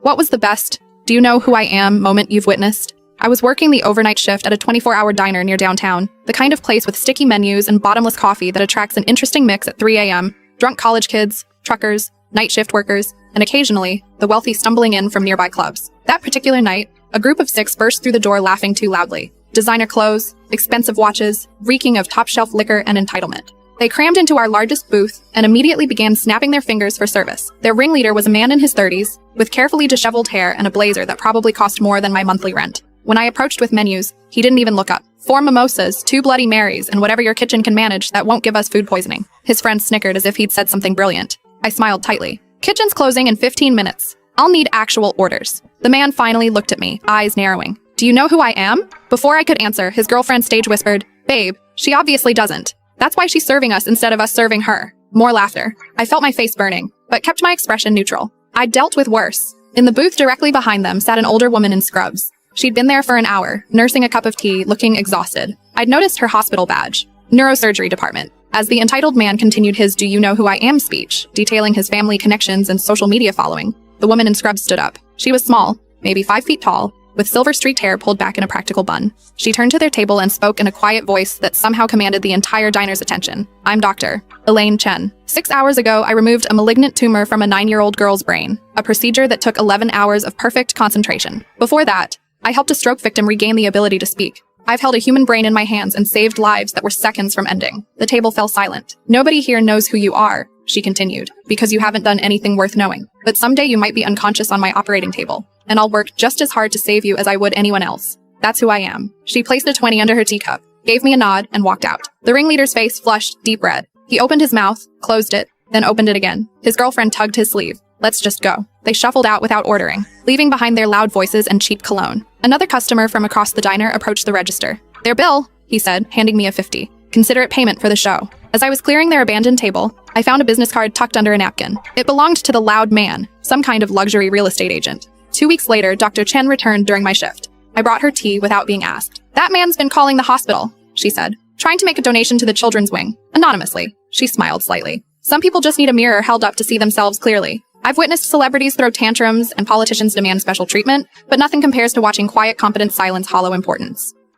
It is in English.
What was the best, do you know who I am moment you've witnessed? I was working the overnight shift at a 24-hour diner near downtown, the kind of place with sticky menus and bottomless coffee that attracts an interesting mix at 3 a.m., drunk college kids, truckers, night shift workers, and occasionally, the wealthy stumbling in from nearby clubs. That particular night, a group of 6 burst through the door laughing too loudly. Designer clothes, expensive watches, reeking of top-shelf liquor and entitlement. They crammed into our largest booth and immediately began snapping their fingers for service. Their ringleader was a man in his 30s, with carefully disheveled hair and a blazer that probably cost more than my monthly rent. When I approached with menus, he didn't even look up. 4 mimosas, 2 Bloody Marys, and whatever your kitchen can manage that won't give us food poisoning. His friend snickered as if he'd said something brilliant. I smiled tightly. Kitchen's closing in 15 minutes. I'll need actual orders. The man finally looked at me, eyes narrowing. Do you know who I am? Before I could answer, his girlfriend stage whispered, Babe, she obviously doesn't. That's why she's serving us instead of us serving her. More laughter. I felt my face burning, but kept my expression neutral. I'd dealt with worse. In the booth directly behind them sat an older woman in scrubs. She'd been there for an hour, nursing a cup of tea, looking exhausted. I'd noticed her hospital badge. Neurosurgery department. As the entitled man continued his Do you know who I am speech, detailing his family connections and social media following, the woman in scrubs stood up. She was small, maybe 5 feet tall, with silver-streaked hair pulled back in a practical bun. She turned to their table and spoke in a quiet voice that somehow commanded the entire diner's attention. I'm Dr. Elaine Chen. 6 hours ago, I removed a malignant tumor from a 9-year-old girl's brain, a procedure that took 11 hours of perfect concentration. Before that, I helped a stroke victim regain the ability to speak. I've held a human brain in my hands and saved lives that were seconds from ending. The table fell silent. Nobody here knows who you are, she continued, because you haven't done anything worth knowing. But someday you might be unconscious on my operating table, and I'll work just as hard to save you as I would anyone else. That's who I am. She placed a 20 under her teacup, gave me a nod, and walked out. The ringleader's face flushed deep red. He opened his mouth, closed it, then opened it again. His girlfriend tugged his sleeve. Let's just go. They shuffled out without ordering, leaving behind their loud voices and cheap cologne. Another customer from across the diner approached the register. Their bill, he said, handing me a 50. Consider it payment for the show. As I was clearing their abandoned table, I found a business card tucked under a napkin. It belonged to the loud man, some kind of luxury real estate agent. 2 weeks later, Dr. Chen returned during my shift. I brought her tea without being asked. That man's been calling the hospital, she said, trying to make a donation to the children's wing, anonymously. She smiled slightly. Some people just need a mirror held up to see themselves clearly. I've witnessed celebrities throw tantrums and politicians demand special treatment, but nothing compares to watching quiet, competent silence hollow importance.